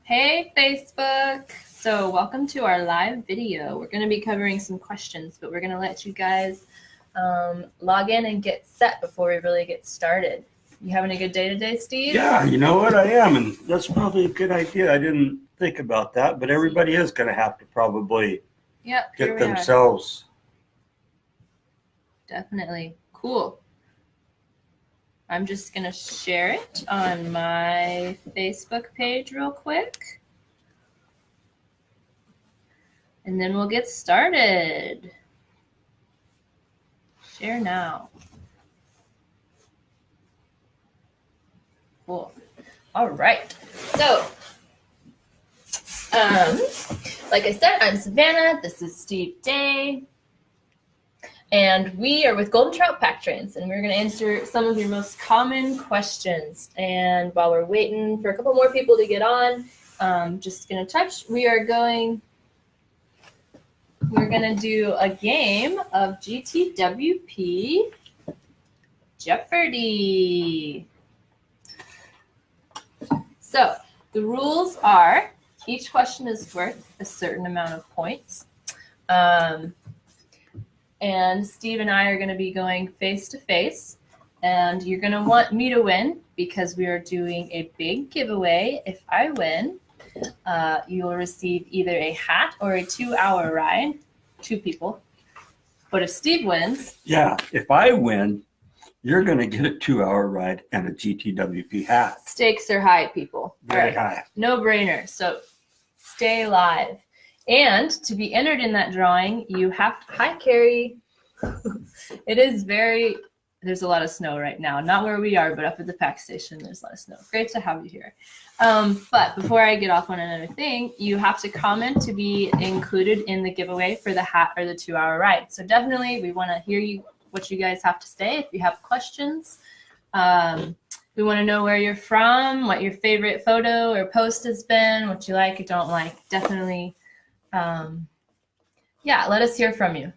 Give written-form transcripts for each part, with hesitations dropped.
Hey Facebook! So welcome to our live video. We're going to be covering some questions, but we're going to let you guys log in and get set before we really get started. You having a good day today, Steve? Yeah, you know what, I am, and that's probably a good idea. I didn't think about that, but everybody is going to have to probably get themselves. Definitely. Cool. I'm just going to share it on my Facebook page real quick. And then we'll get started. Share now. Cool. All right. So, like I said, I'm Savannah. This is Steve Day. And we are with Golden Trout Pack Trains, and we're going to answer some of your most common questions. And while we're waiting for a couple more people to get on, just going to touch. We're going to do a game of GTWP Jeopardy! So the rules are each question is worth a certain amount of points. And Steve and I are going to be going face to face, and you're going to want me to win because we are doing a big giveaway. If I win, you will receive either a hat or a 2-hour ride, 2 people. But if Steve wins... Yeah, if I win, you're going to get a 2-hour ride and a GTWP hat. Stakes are high, people. Very high. No brainer. So stay live. And to be entered in that drawing, you have to... Hi, Carrie. There's a lot of snow right now. Not where we are, but up at the pack station, there's a lot of snow. Great to have you here. But before I get off on another thing, you have to comment to be included in the giveaway for the hat or the 2-hour ride. So definitely, we want to hear what you guys have to say. If you have questions, we want to know where you're from, what your favorite photo or post has been, what you like or don't like. Definitely, let us hear from you.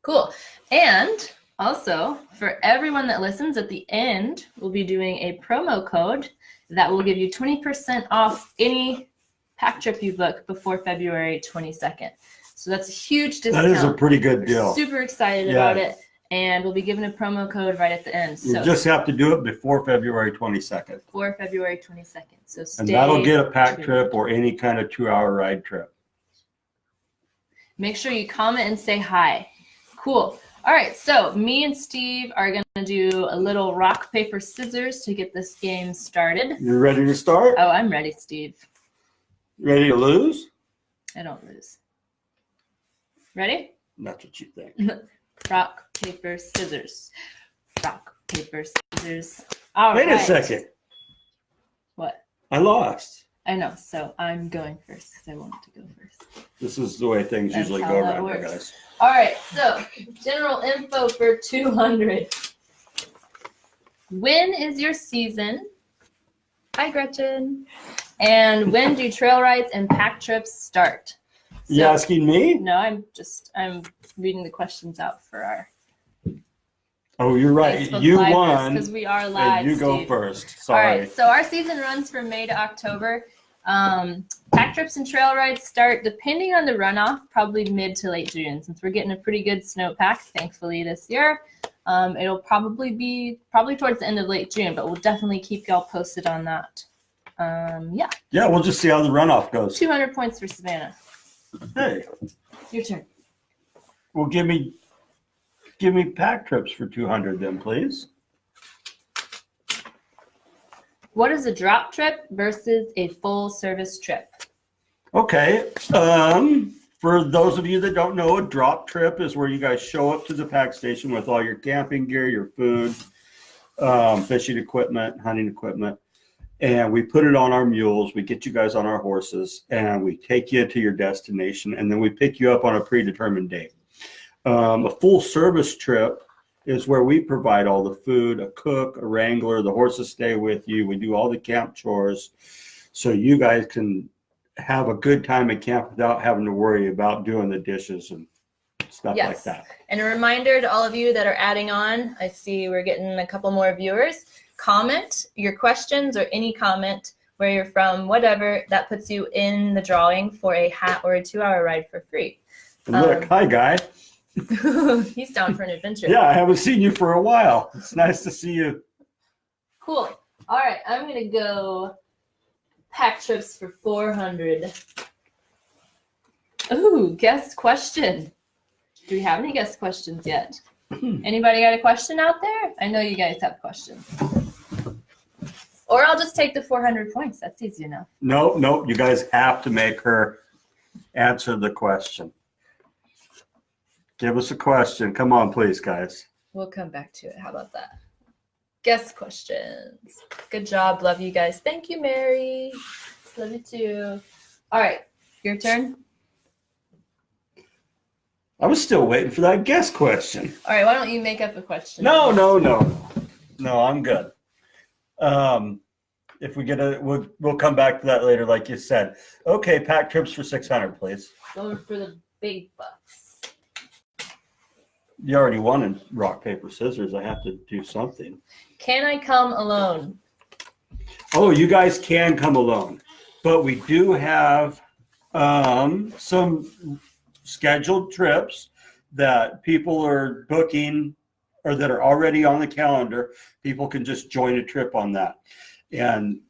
Cool. And also, for everyone that listens, at the end, we'll be doing a promo code that will give you 20% off any pack trip you book before February 22nd. So that's a huge discount. That is a pretty good deal. We're super excited about it. And we'll be giving a promo code right at the end. You just have to do it before February 22nd. Before February 22nd. So stay And that'll get a pack trip or any kind of 2-hour ride trip. Make sure you comment and say hi. Cool. All right, so me and Steve are going to do a little rock, paper, scissors to get this game started. You ready to start? Oh, I'm ready, Steve. Ready to lose? I don't lose. Ready? That's what you think. Rock, paper, scissors. Rock, paper, scissors. All right. Wait a second. What? I lost. I know, so I'm going first because I wanted to go first. This is the way things usually go around here, guys. All right, so general info for 200. When is your season? Hi, Gretchen. And when do trail rides and pack trips start? So, you asking me? No, I'm reading the questions out for our... Oh, you're right. Facebook You won. Because we are live, and you go Steve. first. Sorry. All right, so our season runs from May to October. Pack trips and trail rides start, depending on the runoff, probably mid to late June. Since we're getting a pretty good snowpack, thankfully, this year. It'll probably be towards the end of late June, but we'll definitely keep y'all posted on that. Yeah, we'll just see how the runoff goes. 200 points for Savannah. Hey. Your turn. Well, give me pack trips for 200 then, please. What is a drop trip versus a full service trip? Okay. For those of you that don't know, a drop trip is where you guys show up to the pack station with all your camping gear, your food, fishing equipment, hunting equipment, and we put it on our mules. We get you guys on our horses, and we take you to your destination, and then we pick you up on a predetermined date. A full service trip is where we provide all the food, a cook, a wrangler, the horses stay with you. We do all the camp chores so you guys can have a good time at camp without having to worry about doing the dishes and stuff like that. And a reminder to all of you that are adding on, I see we're getting a couple more viewers. Comment your questions or any comment where you're from, whatever, that puts you in the drawing for a hat or a 2-hour ride for free. And look, hi, guy. He's down for an adventure. Yeah, I haven't seen you for a while. It's nice to see you. Cool. All right, I'm going to go pack trips for 400. Ooh, guest question. Do we have any guest questions yet? Anybody got a question out there? I know you guys have questions. Or I'll just take the 400 points. That's easy enough. Nope. You guys have to make her answer the question. Give us a question. Come on, please, guys. We'll come back to it. How about that? Guest questions. Good job. Love you guys. Thank you, Mary. Love you too. All right. Your turn. I was still waiting for that guest question. All right. Why don't you make up a question? No, I'm good. If we get we'll come back to that later, like you said. Okay, pack trips for 600, please. Going for the big bucks. You already won in rock, paper, scissors. I have to do something. Can I come alone? Oh, you guys can come alone, but we do have some scheduled trips that people are booking or that are already on the calendar. People can just join a trip on that. And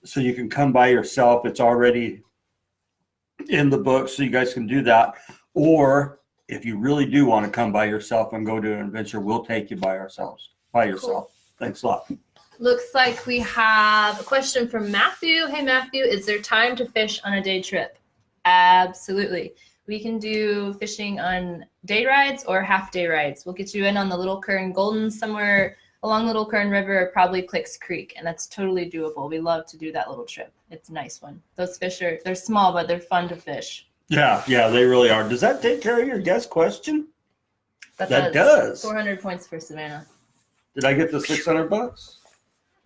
so you can come by yourself. It's already in the book, so you guys can do that. Or if you really do want to come by yourself and go to an adventure, we'll take you by yourself. Cool. Thanks a lot. Looks like we have a question from Matthew. Hey, Matthew, is there time to fish on a day trip? Absolutely. We can do fishing on day rides or half-day rides. We'll get you in on the Little Kern Golden somewhere along Little Kern River, or probably Clicks Creek, and that's totally doable. We love to do that little trip. It's a nice one. Those fish they're small, but they're fun to fish. Yeah, they really are. Does that take care of your guest question? That does. 400 points for Savannah. Did I get the 600 bucks?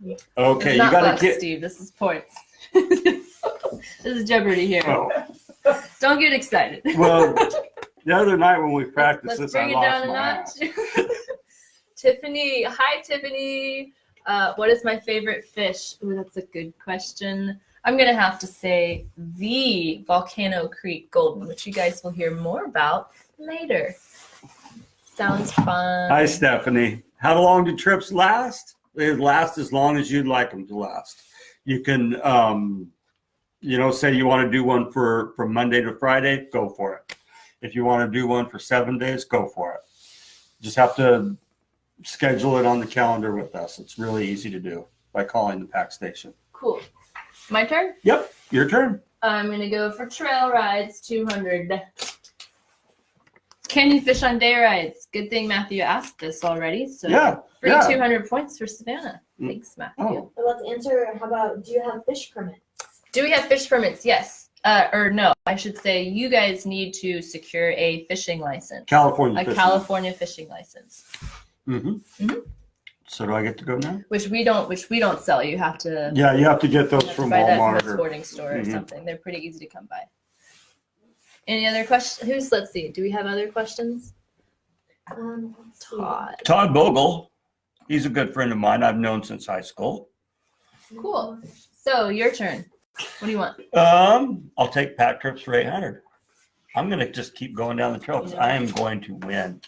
Yeah. Okay, you got to get Steve. This is points. This is Jeopardy here. Oh. Don't get excited. Well, the other night when we practiced let's this, bring I it down lost a notch. Tiffany, hi Tiffany. What is my favorite fish? Ooh, that's a good question. I'm going to have to say the Volcano Creek Golden, which you guys will hear more about later. Sounds fun. Hi, Stephanie. How long do trips last? They last as long as you'd like them to last. You can, say you want to do one from Monday to Friday, go for it. If you want to do one for 7 days, go for it. Just have to schedule it on the calendar with us. It's really easy to do by calling the pack station. Cool. My turn? Yep, your turn. I'm going to go for trail rides, 200. Can you fish on day rides? Good thing Matthew asked this already. So yeah. 200 points for Savannah. Thanks, Matthew. Well, let's answer, how about, do you have fish permits? Do we have fish permits? Yes. Or no, I should say you guys need to secure a fishing license. California fishing license. Mm-hmm. Mm-hmm. So do I get to go now? Which we don't sell. You have to. Yeah, you have to get those from Walmart or a sporting store or something. They're pretty easy to come by. Any other questions? Let's see. Do we have other questions? Todd Bogle. He's a good friend of mine. I've known since high school. Cool. So your turn. What do you want? I'll take pack trips for 800. I'm gonna just keep going down the trail because I am going to win.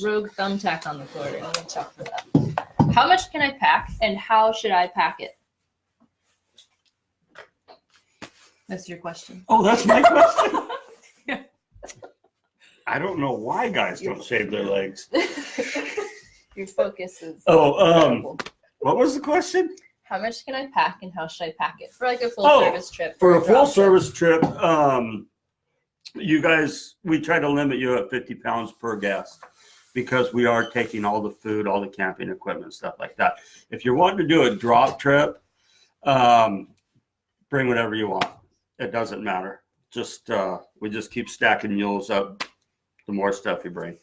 Rogue thumbtack on the floor. Let me check for that. How much can I pack, and how should I pack it? That's your question. Oh, that's my question. Yeah. I don't know why guys don't shave their legs. Your focus is. What was the question? How much can I pack, and how should I pack it for like a full service trip? For a full service trip, you guys, we try to limit you at 50 pounds per guest because we are taking all the food, all the camping equipment, stuff like that. If you're wanting to do a drop trip, bring whatever you want. It doesn't matter. Just we just keep stacking mules up the more stuff you bring.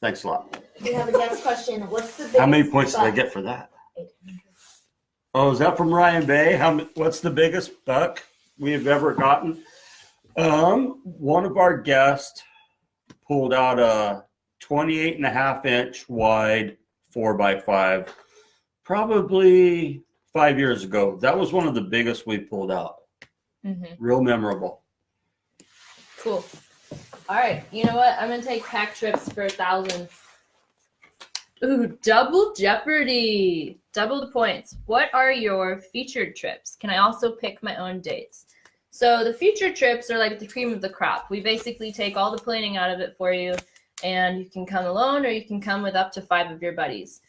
Thanks a lot. We have a guest question. What's the biggest How many points did I get for that? 800. Oh, is that from Ryan Bay? What's the biggest buck we've ever gotten? One of our guests pulled out a 28.5-inch wide 4x5, probably 5 years ago. That was one of the biggest we pulled out. Real memorable. Cool. All right. You know what? I'm going to take pack trips for 1,000. Ooh, double Jeopardy. Double the points. What are your featured trips? Can I also pick my own dates? So the featured trips are like the cream of the crop. We basically take all the planning out of it for you, and you can come alone or you can come with up to 5 of your buddies.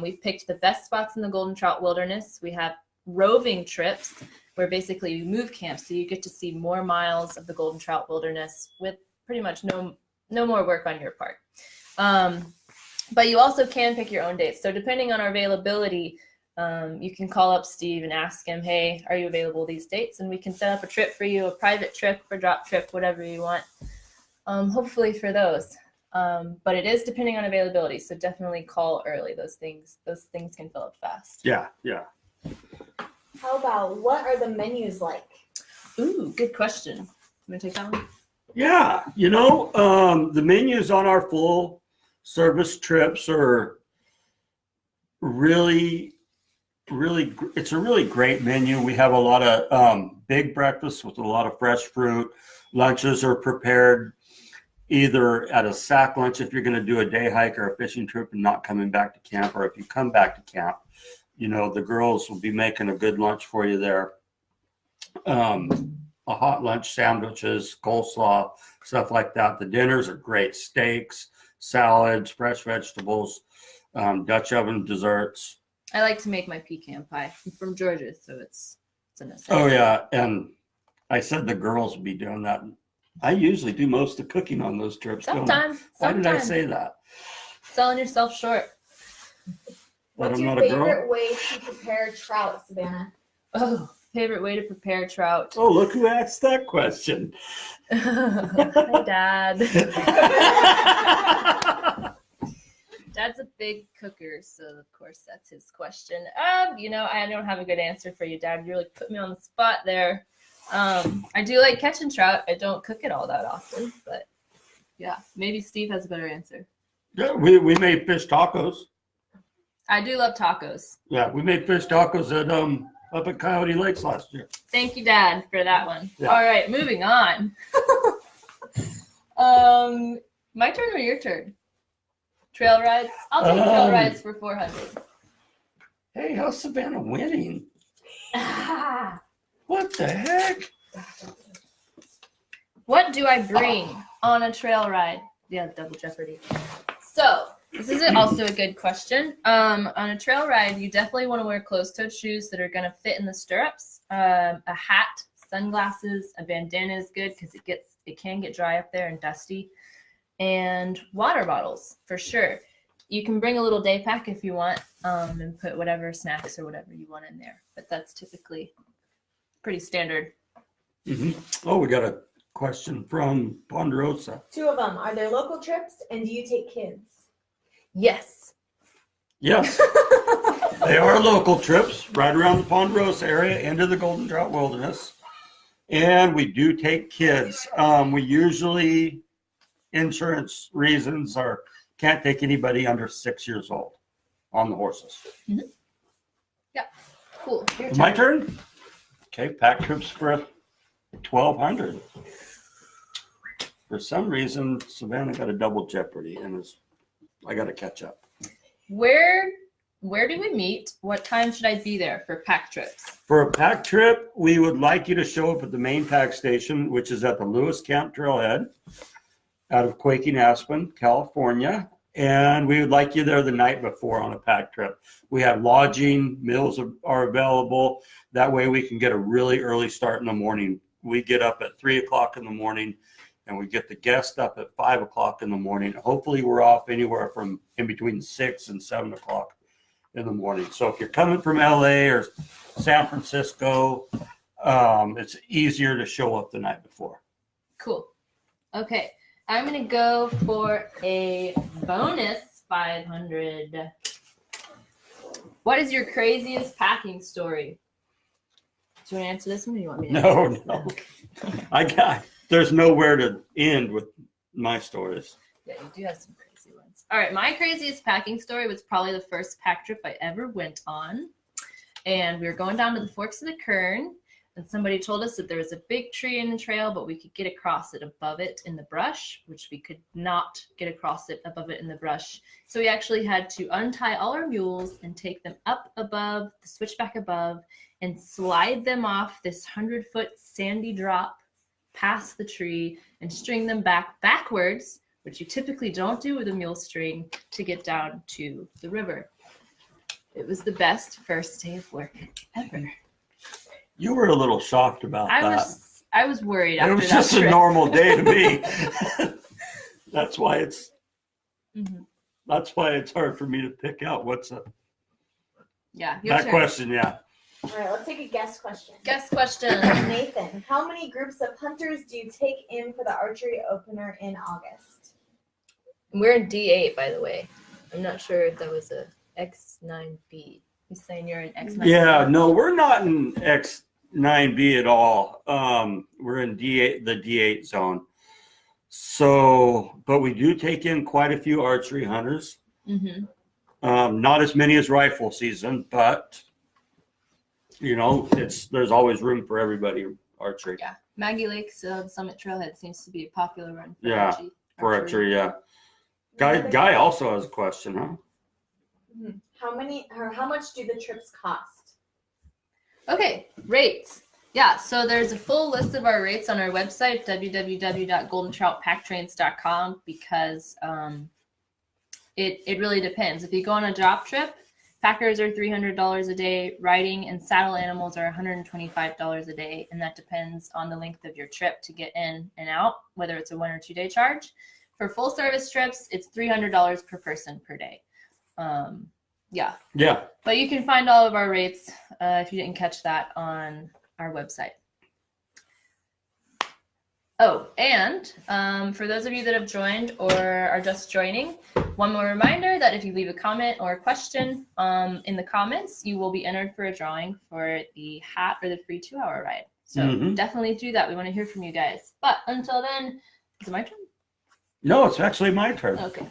We've picked the best spots in the Golden Trout Wilderness. We have roving trips where basically you move camp, so you get to see more miles of the Golden Trout Wilderness with pretty much no more work on your part. But you also can pick your own dates. So depending on our availability, you can call up Steve and ask him, hey, are you available these dates? And we can set up a trip for you, a private trip or drop trip, whatever you want, hopefully for those. But it is depending on availability. So definitely call early. Those things can fill up fast. Yeah. How about, what are the menus like? Ooh, good question. You want to take that one? Yeah. The menus on our full service trips are really, it's a really great menu. We have a lot of big breakfasts with a lot of fresh fruit. Lunches are prepared either at a sack lunch if you're going to do a day hike or a fishing trip and not coming back to camp, or if you come back to camp, the girls will be making a good lunch for you there. A hot lunch, sandwiches, coleslaw, stuff like that. The dinners are great. Steaks, salads, fresh vegetables, Dutch oven desserts. I like to make my pecan pie. I'm from Georgia, so it's a necessity. Oh, yeah. And I said the girls would be doing that. I usually do most of the cooking on those trips. Sometimes. Why did I say that? Selling yourself short. What's I'm your not a girl? favorite way to prepare trout, Savannah? Oh, favorite way to prepare trout. Oh, look who asked that question. Hi, Dad. Dad's a big cooker, so of course that's his question. I don't have a good answer for you, Dad. You really put me on the spot there. I do like catching trout. I don't cook it all that often, but yeah, maybe Steve has a better answer. Yeah, we made fish tacos. I do love tacos. Yeah, we made fish tacos up at Coyote Lakes last year. Thank you, Dad, for that one. Yeah. All right, moving on. My turn or your turn? Trail rides? I'll take trail rides for 400. Hey, how's Savannah winning? What the heck? What do I bring on a trail ride? Yeah, double Jeopardy. So, this is also a good question. On a trail ride, you definitely want to wear closed-toed shoes that are going to fit in the stirrups. A hat, sunglasses, a bandana is good because it can get dry up there and dusty. And water bottles, for sure. You can bring a little day pack if you want, and put whatever snacks or whatever you want in there. But that's typically pretty standard. Mm-hmm. Oh, we got a question from Ponderosa. 2 of them. Are there local trips, and do you take kids? Yes. Yes, they are local trips right around the Ponderosa area into the Golden Trout Wilderness. And we do take kids. We usually, insurance reasons, can't take anybody under 6 years old on the horses. Mm-hmm. Yeah, cool. My turn? Okay, pack trips for 1,200. For some reason, Savannah got a double Jeopardy, and I got to catch up. Where do we meet? What time should I be there for pack trips? For a pack trip, we would like you to show up at the main pack station, which is at the Lewis Camp Trailhead out of Quaking Aspen, California. And we would like you there the night before on a pack trip. We have lodging, meals are available. That way we can get a really early start in the morning. We get up at 3 o'clock in the morning, and we get the guest up at 5 o'clock in the morning. Hopefully we're off anywhere from in between 6 and 7 o'clock in the morning. So if you're coming from LA or San Francisco, it's easier to show up the night before. Cool. Okay. I'm going to go for a bonus 500. What is your craziest packing story? Do you want to answer this one or do you want me to? No. There's nowhere to end with my stories. Yeah, you do have some crazy ones. All right, my craziest packing story was probably the first pack trip I ever went on. and we were going down to the forks of the Kern, and somebody told us that there was a big tree in the trail, but we could get across it above it in the brush, which we could not get across it above it in the brush. So we actually had to untie all our mules and take them up above, the switchback above, and slide them off this 100-foot sandy drop past the tree and string them backwards, which you typically don't do with a mule string, to get down to the river. It was the best first day of work ever. You were a little shocked about that. I was worried after it was that just trip. a normal day to me. That's why it's that's why it's hard for me to pick out what's a your that turn. question. Yeah. All right, let's take a guess question. Guess question. Nathan, how many groups of hunters do you take in for the archery opener in August? We're in D8, by the way. I'm not sure if that was a X9B. He's saying you're in X9B. Yeah, no, we're not in X9B at all. We're in D8, the D8 zone. So, but we do take in quite a few archery hunters. Not as many as rifle season, but you know, there's always room for everybody archery. Yeah, Maggie Lake's the Summit Trailhead seems to be a popular run for Yeah, for archery. Yeah. Guy also has a question, huh? How much do the trips cost? Okay, rates. Yeah, so there's a full list of our rates on our website, www.goldentroutpacktrains.com, because it really depends. If you go on a drop trip, packers are $300 a day, riding and saddle animals are $125 a day, and that depends on the length of your trip to get in and out, whether it's a 1 or 2 day charge. For full service trips, it's $300 per person per day. Yeah. But you can find all of our rates if you didn't catch that on our website. Oh, and for those of you that have joined or are just joining, one more reminder that if you leave a comment or a question in the comments, you will be entered for a drawing for the hat or the free 2-hour ride. So definitely do that. We want to hear from you guys. But until then, is it my turn? No, it's actually my turn. Okay.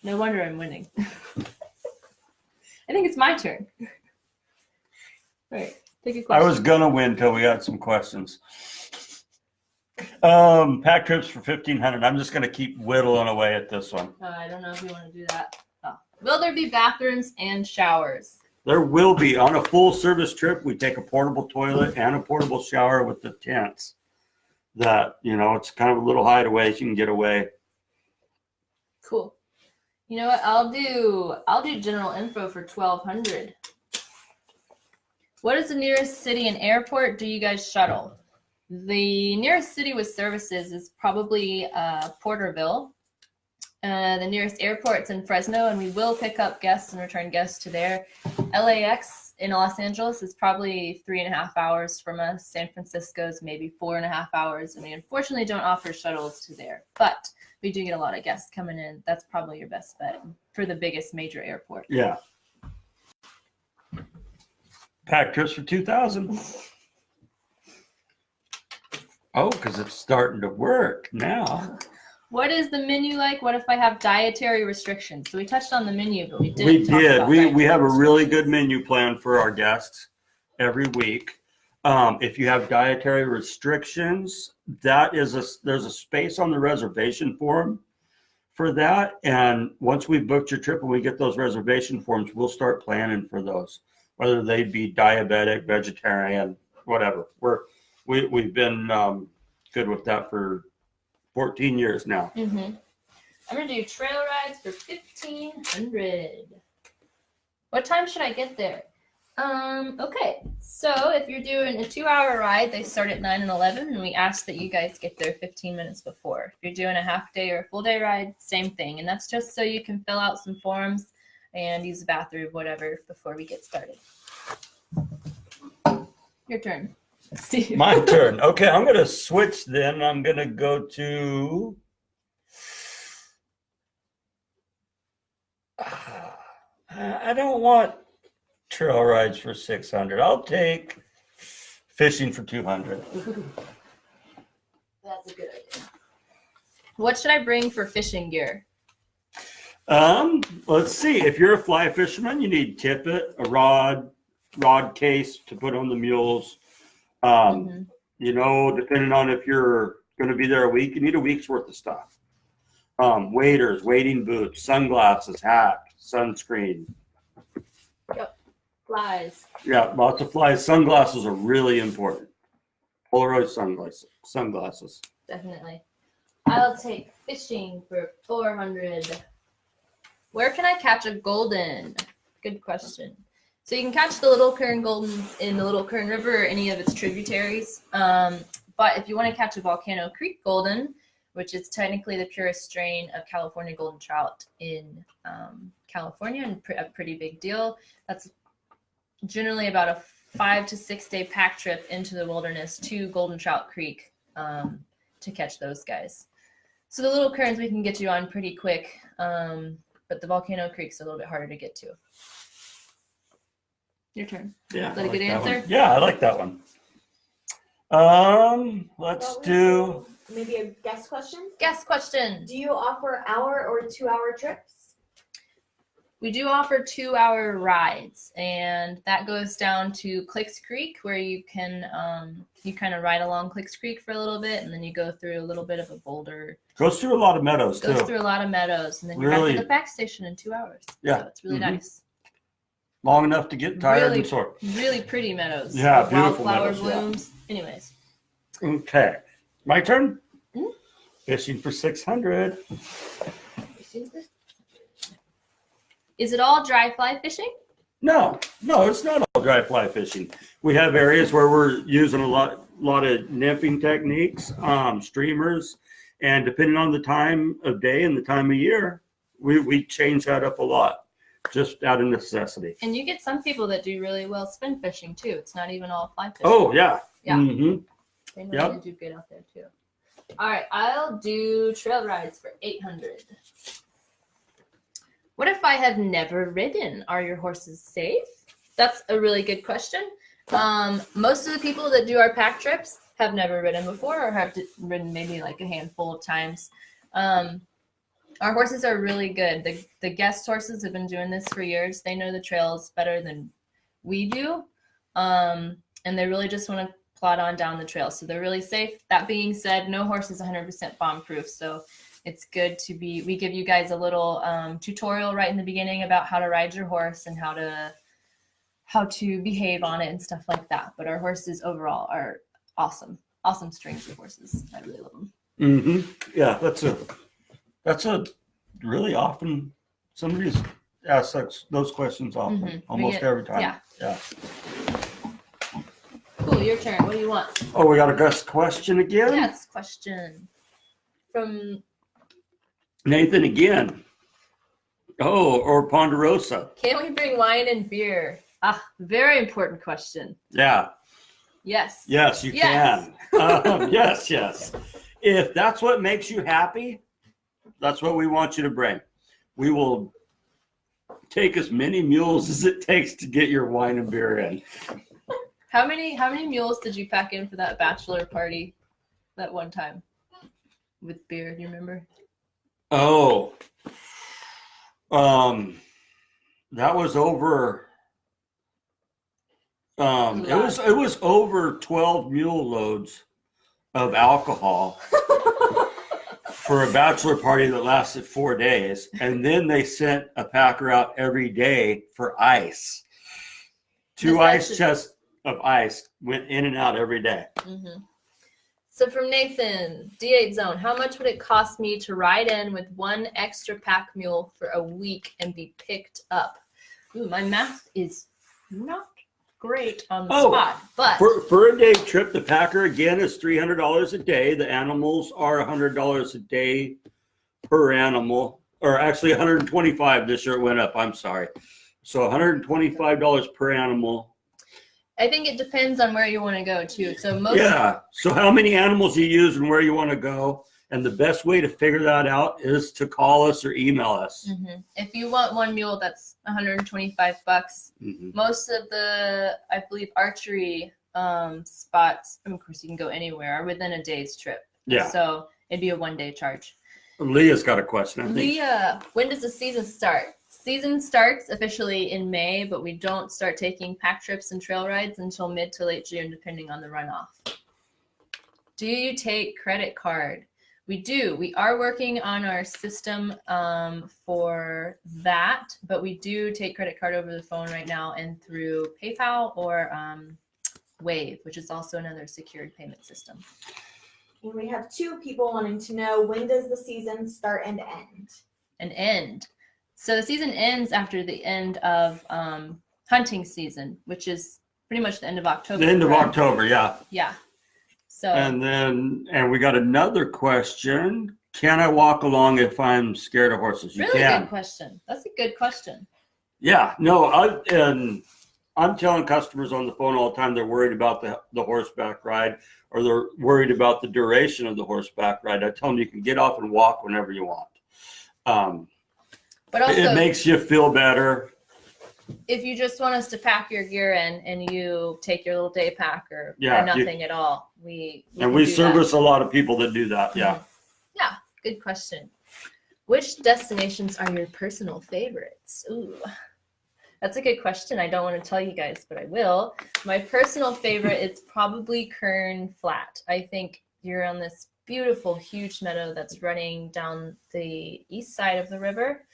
No wonder I'm winning. I think it's my turn. All right. Take a question. I was gonna win till we got some questions. Pack trips for 1,500. I'm just gonna keep whittling away at this one. I don't know if you want to do that. Oh. Will there be bathrooms and showers? There will be. On a full service trip, we take a portable toilet and a portable shower with the tents. That, you know, it's kind of a little hideaway, so you can get away. Cool. You know what? I'll do general info for 1,200. What is the nearest city and airport do you guys shuttle? The nearest city with services is probably Porterville. The nearest airport's in Fresno, and we will pick up guests and return guests to there. LAX in Los Angeles is probably 3.5 hours from us. San Francisco's maybe 4.5 hours, and we unfortunately don't offer shuttles to there, but we do get a lot of guests coming in. That's probably your best bet for the biggest major airport. Yeah. Pack trips for 2,000. Oh, because it's starting to work now. What is the menu like? What if I have dietary restrictions? So we touched on the menu, but we didn't. We talk did. about We have a dietary really restrictions. good menu plan for our guests every week. If you have dietary restrictions, there's a space on the reservation form for that. And once we've booked your trip and we get those reservation forms, we'll start planning for those, whether they be diabetic, vegetarian, whatever. We've been good with that for 14 years now. I'm gonna do trail rides for 1,500. What time should I get there? Okay, so if you're doing a 2-hour ride, they start at 9 and 11, and we ask that you guys get there 15 minutes before. If you're doing a half day or a full day ride, same thing, and that's just so you can fill out some forms and use the bathroom, whatever, before we get started. Your turn, Steve. My turn. Okay, I'm going to switch then. I'm going to go to I don't want trail rides for 600. I'll take fishing for 200. That's a good idea. What should I bring for fishing gear? Let's see. If you're a fly fisherman, you need tippet, a rod, rod case to put on the mules. You know, depending on if you're going to be there a week, you need a week's worth of stuff. Waders, wading boots, sunglasses, hat, sunscreen. Yep. Flies. Yeah, lots of flies. Sunglasses are really important. Polaroid sunglasses. Definitely. I'll take fishing for 400. Where can I catch a golden? Good question. So you can catch the Little Kern Goldens in the Little Kern River or any of its tributaries. But if you want to catch a Volcano Creek Golden, which is technically the purest strain of California golden trout in California and a pretty big deal, that's generally about a 5 to 6 day pack trip into the wilderness to Golden Trout Creek to catch those guys. So the Little Kerns we can get you on pretty quick, but the Volcano Creek's a little bit harder to get to. Your turn. Yeah. Is that a good answer? Yeah, I like that one. Let's do maybe a guest question. Guess question. Do you offer hour or 2 hour trips? We do offer 2 hour rides, and that goes down to Clicks Creek, where you can you kind of ride along Clicks Creek for a little bit, and then you go through a little bit of a boulder. Goes through a lot of meadows Goes too. through a lot of meadows, and then you're back to the back station in 2 hours. Yeah. So it's really nice. Long enough to get tired and sore. Really pretty meadows. Yeah, with beautiful wildflower meadows, blooms. Yeah. Anyways. Okay. My turn? Mm-hmm. Fishing for 600. Is it all dry fly fishing? No, it's not all dry fly fishing. We have areas where we're using a lot of nymphing techniques, streamers, and depending on the time of day and the time of year, we change that up a lot, just out of necessity. And you get some people that do really well spin fishing too. It's not even all fly fishing. Oh, yeah. Yeah. Mm-hmm. They know they do good out there too. All right, I'll do trail rides for 800. What if I have never ridden? Are your horses safe? That's a really good question. Most of the people that do our pack trips have never ridden before or have ridden maybe like a handful of times. Our horses are really good. The guest horses have been doing this for years. They know the trails better than we do. And they really just want to plod on down the trail. So they're really safe. That being said, no horse is 100% bomb proof. So it's good to we give you guys a little tutorial right in the beginning about how to ride your horse and how to behave on it and stuff like that. But our horses overall are awesome. Awesome strings of horses. I really love them. Mm-hmm. Yeah, that's a really often somebody's asked those questions often, almost every time. Yeah. Cool, your turn. What do you want? Oh, we got a guest question again? Yes, question from Nathan again. Oh, or Ponderosa. Can we bring wine and beer? Ah, very important question. Yeah. Yes. Yes, you can. Yes. If that's what makes you happy, that's what we want you to bring. We will take as many mules as it takes to get your wine and beer in. How many mules did you pack in for that bachelor party that one time with beer? Do you remember? Oh, that was over. It was over 12 mule loads of alcohol for a bachelor party that lasted 4 days, and then they sent a packer out every day for ice. Two ice chests of ice went in and out every day. Mm-hmm. So from Nathan, D8 Zone, how much would it cost me to ride in with one extra pack mule for a week and be picked up? Ooh, my math is not great on the spot, but for a day trip, the packer again is $300 a day. The animals are $100 a day per animal, or actually $125 this year. It went up. I'm sorry. So $125 per animal. I think it depends on where you want to go too. So So how many animals you use and where you want to go, and the best way to figure that out is to call us or email us. Mm-hmm. If you want one mule, that's $125. Mm-hmm. Most of the, I believe, archery spots, and of course you can go anywhere, are within a day's trip. Yeah. So it'd be a 1 day charge. Leah's got a question. I think. Leah, when does the season start? season starts officially in May, but we don't start taking pack trips and trail rides until mid to late June, depending on the runoff. Do you take credit card? We do. We are working on our system for that, but we do take credit card over the phone right now and through PayPal or Wave, which is also another secured payment system. And we have 2 people wanting to know, when does the season start and end? An end. So the season ends after the end of hunting season, which is pretty much the end of October. The end of correct? October, yeah. Yeah. So And we got another question. Can I walk along if I'm scared of horses? You really can. good question. That's a good question. Yeah, no, I'm telling customers on the phone all the time they're worried about the horseback ride, or they're worried about the duration of the horseback ride. I tell them you can get off and walk whenever you want. But also, it makes you feel better. if you just want us to pack your gear in and you take your little day pack or nothing at all, we service a lot of people that do that. Yeah. Mm-hmm. Yeah, good question. Which destinations are your personal favorites? Ooh, that's a good question. I don't want to tell you guys, but I will. My personal favorite is probably Kern Flat. I think you're on this beautiful, huge meadow that's running down the east side of the river.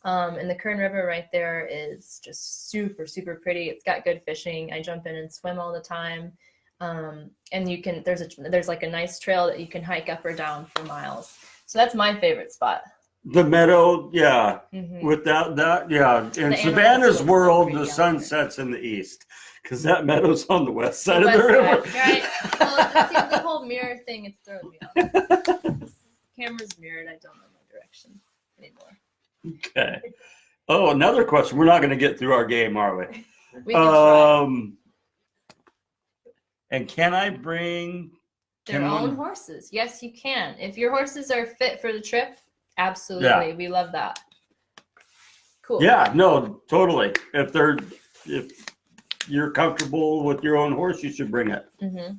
And the Kern River right there is just super, super pretty. It's got good fishing. I jump in and swim all the time. And you can, there's like a nice trail that you can hike up or down for miles. So that's my favorite spot. The meadow, yeah. Mm-hmm. With that, yeah. In Savannah's world, the sun sets in the east because that meadow's on the west side of the river. Right. Well, see, the whole mirror thing, it's throwing me off. Camera's mirrored. I don't know my direction anymore. Okay. Oh, another question. We're not going to get through our game, are we? We can try. And can I bring Their own horses? Yes, you can. If your horses are fit for the trip, absolutely. Yeah. We love that. Cool. Yeah, no, totally. If you're comfortable with your own horse, you should bring it. Mm-hmm.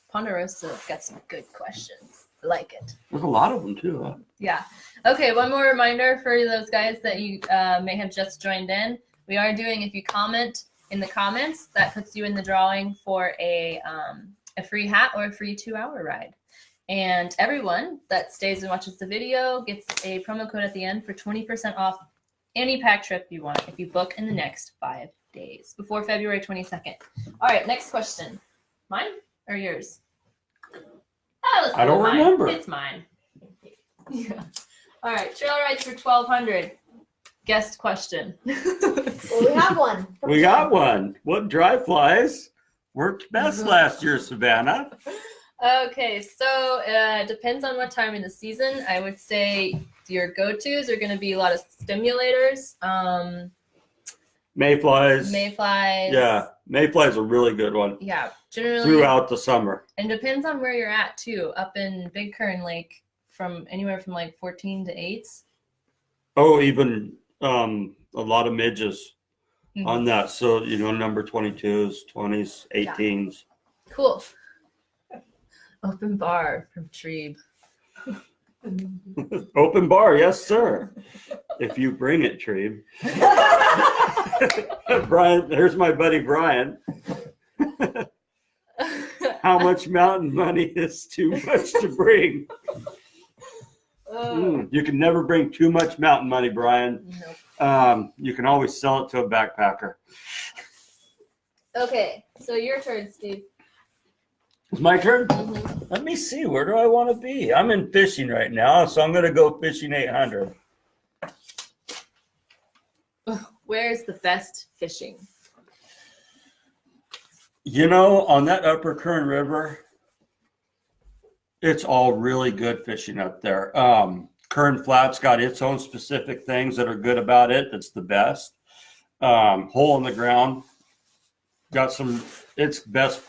Ponderosa's got some good questions. I like it. There's a lot of them too, huh? Yeah. Okay, one more reminder for those guys that you may have just joined in. We are doing, if you comment in the comments, that puts you in the drawing for a free hat or a free 2-hour ride. And everyone that stays and watches the video gets a promo code at the end for 20% off any pack trip you want if you book in the next 5 days before February 22nd. All right, next question. Mine or yours? Oh, I don't remember. It's mine. Yeah. All right, trail rides for 1,200. Guest question. Well, we have one. We got one. What dry flies worked best last year, Savannah? Okay, so it depends on what time in the season. I would say your go-tos are going to be a lot of stimulators. Mayflies. Mayflies. Yeah, mayflies a really good one. Yeah, generally. Throughout the summer. And depends on where you're at, too. Up in Big Kern Lake, from anywhere from like 14 to 8s. Oh, even a lot of midges on that. So, number 22s, 20s, 18s. Yeah. Cool. Open bar from Trebe. Open bar, yes, sir. If you bring it, Trebe. Brian, here's my buddy Brian. How much mountain money is too much to bring? You can never bring too much mountain money, Brian. Nope. You can always sell it to a backpacker. Okay, so your turn, Steve. It's my turn? Mm-hmm. Let me see. Where do I want to be? I'm in fishing right now, so I'm going to go fishing 800. Where's the best fishing? On that Upper Kern River, it's all really good fishing up there. Kern Flat's got its own specific things that are good about it. It's the best. Hole in the ground got its best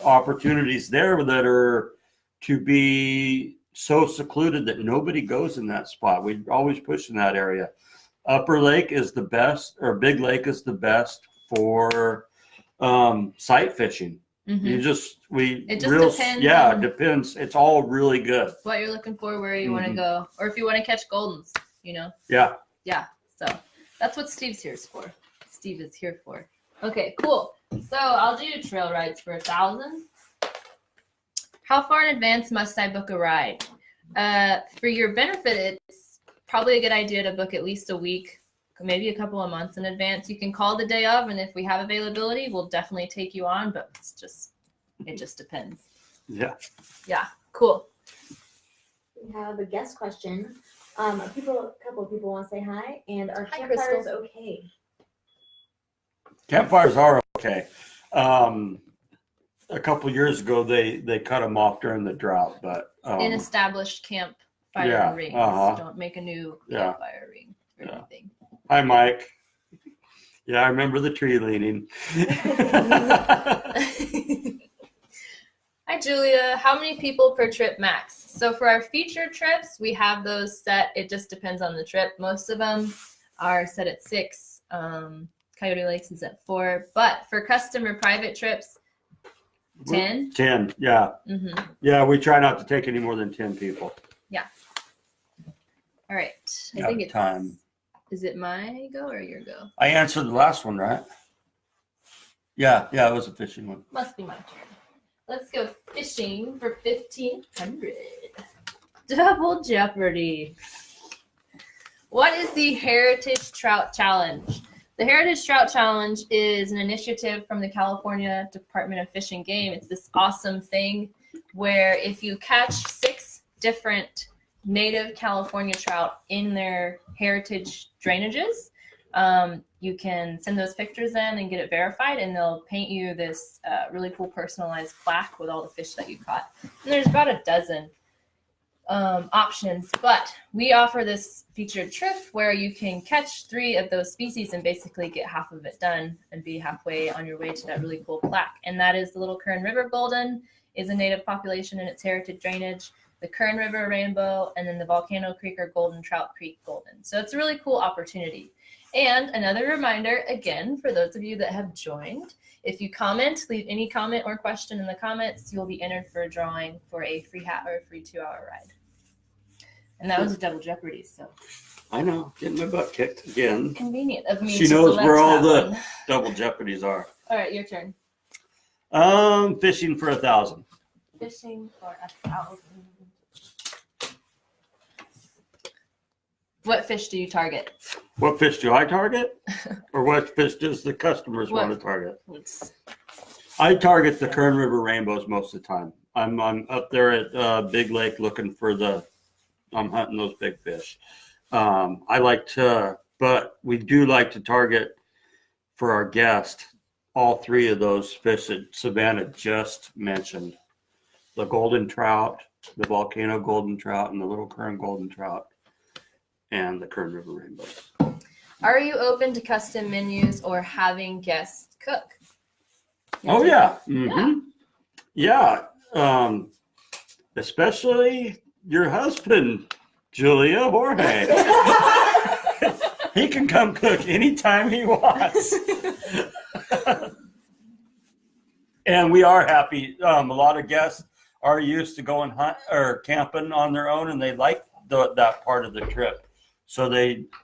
opportunities there that are to be so secluded that nobody goes in that spot. We always push in that area. Upper Lake is the best, or Big Lake is the best for sight fishing. Mm-hmm. It just depends. Yeah, it depends. It's all really good. What you're looking for, where you want to go, or if you want to catch goldens, Yeah. Yeah. So That's what Steve's here for. Steve is here for. Okay, cool. So I'll do trail rides for 1,000. How far in advance must I book a ride? For your benefit, it's probably a good idea to book at least a week, maybe a couple of months in advance. You can call the day of, and if we have availability, we'll definitely take you on, but it just depends. Yeah. Yeah, cool. We have a guest question. A couple of people want to say hi, and are Hi, campfires Crystal. okay? Campfires are okay. A couple years ago, they cut them off during the drought, but In established campfire yeah, rings. Don't make a new Yeah. campfire ring or Yeah. anything. hi, Mike. Yeah, I remember the tree leaning. Hi, Julia. How many people per trip max? So for our featured trips, we have those set. It just depends on the trip. Most of them are set at 6. Coyote Lakes is at 4. But for custom or private trips, 10. 10, yeah. Mm-hmm. Yeah, we try not to take any more than 10 people. All right. I At think a it's time. Is it my go or your go? I answered the last one, right? Yeah, it was a fishing one. Must be my turn. Let's go fishing for 1,500. Double Jeopardy. What is the Heritage Trout Challenge? The Heritage Trout Challenge is an initiative from the California Department of Fish and Game. It's this awesome thing where if you catch 6 different native California trout in their heritage drainages, you can send those pictures in and get it verified, and they'll paint you this really cool personalized plaque with all the fish that you caught. And there's about a dozen options, but we offer this featured trip where you can catch 3 of those species and basically get half of it done and be halfway on your way to that really cool plaque. And that is the Little Kern River Golden is a native population in its heritage drainage, the Kern River Rainbow, and then the Volcano Creek or Golden Trout Creek Golden. So it's a really cool opportunity. And another reminder, again, for those of you that have joined, if you comment, leave any comment or question in the comments, you'll be entered for a drawing for a free hat or a free 2-hour ride. And that was a double Jeopardy, so. I know, getting my butt kicked again. Convenient of me She to knows select where all that the one. double jeopardies are. All right, your turn. Fishing for 1,000. Fishing for 1,000. What fish do you target? What fish do I target? Or what fish does the customers want to target? I target the Kern River rainbows most of the time. I'm up there at Big Lake looking for I'm hunting those big fish. But we do like to target for our guest all 3 of those fish that Savannah just mentioned. The golden trout, the volcano golden trout, and the little Kern golden trout, and the Kern River rainbows. Are you open to custom menus or having guests cook? Oh yeah. Mm-hmm. Yeah. Especially your husband, Julia Jorge. He can come cook anytime he wants. And we are happy. A lot of guests are used to going hunt or camping on their own, and they like that part of the trip. So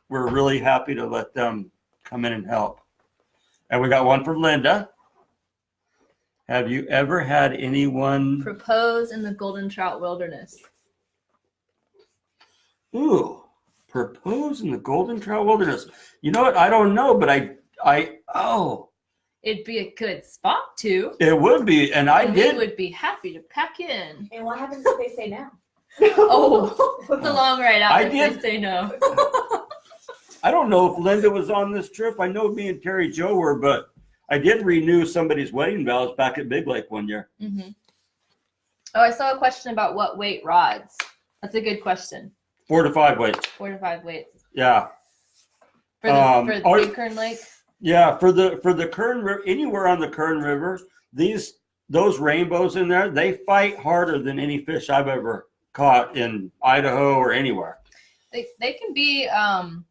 we're really happy to let them come in and help. And we got one from Linda. Have you ever had anyone propose in the Golden Trout Wilderness? Ooh, propose in the Golden Trout Wilderness. You know what? I don't know, but it'd be a good spot to. It would be, and we would be happy to pack in. And what happens if they say no? Oh, it's a long ride out if they say no. I don't know if Linda was on this trip. I know me and Terry Joe were, but I did renew somebody's wedding vows back at Big Lake one year. Mm-hmm. Oh, I saw a question about what weight rods. That's a good question. 4 to 5 weights. 4 to 5 weights. Yeah. For the Big Kern Lake? Yeah, for the Kern River, anywhere on the Kern River, those rainbows in there, they fight harder than any fish I've ever caught in Idaho or anywhere. They can be a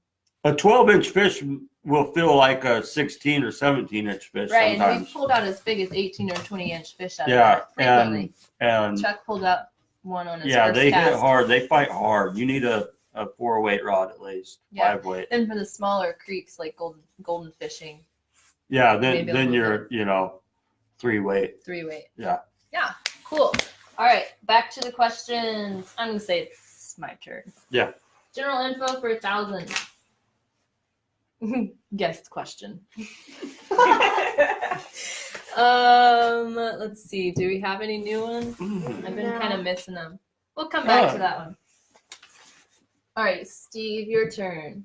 12-inch fish will feel like a 16 or 17-inch fish right, sometimes. and we pulled out as big as 18 or 20-inch fish out of that frequently. And Chuck pulled out one on his yeah, first they cast. hit hard. They fight hard. You need a a 4-weight rod at least, Yeah. 5-weight. And for the smaller creeks like golden fishing, Yeah, Maybe a then little you're 3-weight. 3-weight. Yeah. Yeah. Cool. All right. Back to the questions. I'm gonna say it's my turn. Yeah. General info for 1,000. Guest question. Let's see. Do we have any new ones? I've been kind of missing them. We'll come back to that one. All right, Steve, your turn.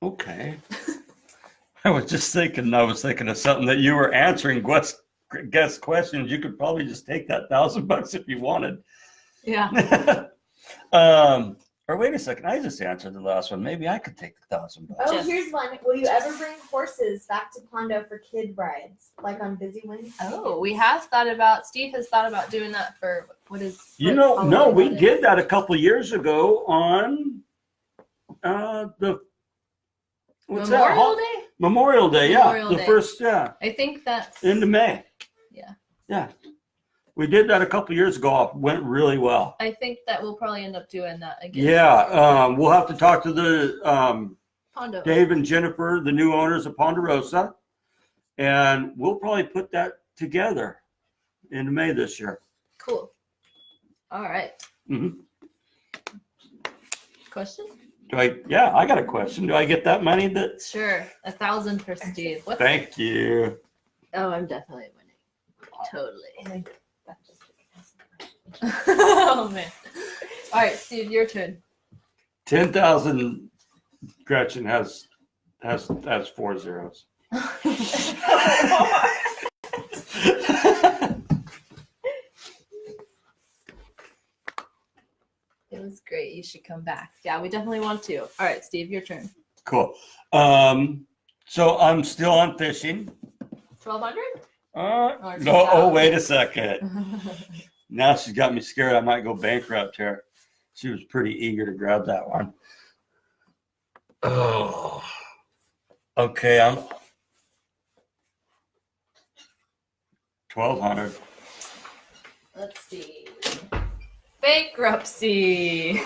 Okay. I was thinking of something that you were answering guest questions. You could probably just take that $1,000 if you wanted. Yeah. Or wait a second, I just answered the last one. Maybe I could take the $1,000. Oh, Yes. here's one. Will you ever bring horses back to Pondo for kid rides, like on busy Wednesdays? Oh, Steve has thought about doing that for No, we did that a couple years ago on Memorial Day? Memorial Day, yeah. Memorial The Day. first, yeah. I think that's Into May. Yeah. Yeah. We did that a couple years ago. It went really well. I think that we'll probably end up doing that again. Yeah. We'll have to talk to the Pondo. Dave and Jennifer, the new owners of Ponderosa, and we'll probably put that together in May this year. Cool. All right. Mhm. Question? I got a question. Do I get that money? Sure. 1,000 for Steve. Thank you. Oh, I'm definitely winning. Totally. Oh man. All right, Steve, your turn. 10,000. Gretchen has 4 zeros. It was great. You should come back. Yeah, we definitely want to. All right, Steve, your turn. Cool. So I'm still on fishing. 1,200? No. Oh, wait a second. Now she's got me scared. I might go bankrupt here. She was pretty eager to grab that one. Oh. Okay, I'm 1,200. Let's see. Bankruptcy. No!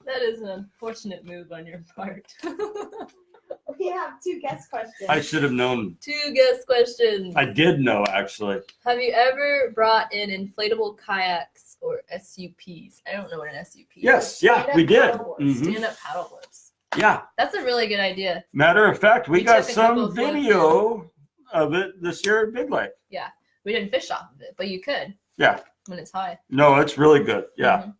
That is an unfortunate move on your part. We have 2 guest questions. I should have known. 2 guest questions. I did know, actually. Have you ever brought in inflatable kayaks or SUPs? I don't know what an SUP is. Yes, yeah, we did. paddleboards. Mhm. Stand-up paddleboards. Yeah. That's a really good idea. Matter of fact, we We got took a couple some of floats video of it this year at Big Lake. We didn't fish off of it, but you could. Yeah. When it's high. No, it's really good. Yeah. Mhm.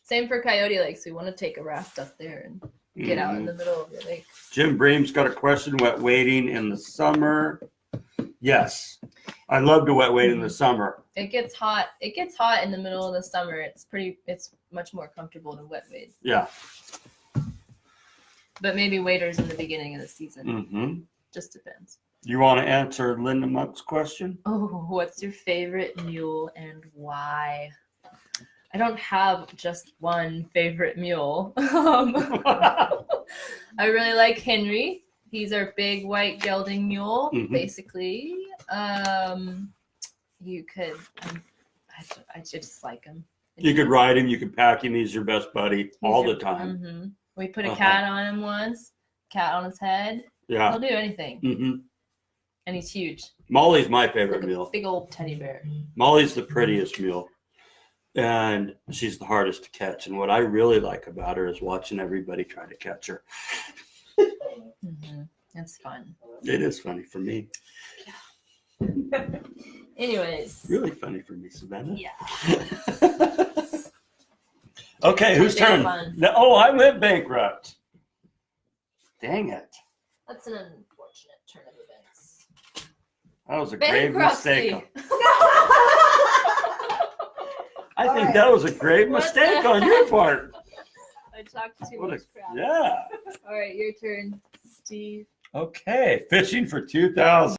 Same for Coyote Lakes. We want to take a raft up there and get out in Mhm. the middle of the lake. Jim Bream's got a question. Wet wading in the summer. Yes. I love to wet wade in the summer. It gets hot. It gets hot in the middle of the summer. It's much more comfortable to wet wade. Yeah. But maybe waders in the beginning of the season. Mm-hmm. Just depends. You want to answer Linda Monk's question? Oh, what's your favorite mule and why? I don't have just one favorite mule. I really like Henry. He's our big white gelding mule, Mhm. basically. You could, I just like him. You could ride him. You could pack him. He's your best buddy all the time. Mm-hmm. We put a Uh-huh. cat on him once, cat on his head. Yeah. He'll do anything. Mm-hmm. And he's huge. Molly's my He's favorite like a mule. big old teddy bear. Molly's the prettiest mule. And she's the hardest to catch. And what I really like about her is watching everybody try to catch her. Mm-hmm. It's fun. It is funny for me. Anyways. Really funny for me, Savannah. Yeah. Okay, whose Sounds turn? fun. No, oh, I went bankrupt. Dang it. That's an unfortunate turn of events. That was a grave Bankruptcy. mistake. I think that was a grave What mistake the on your part. I talked too What a- much crap. Yeah. All right, your turn, Steve. Okay, fishing for 2,000.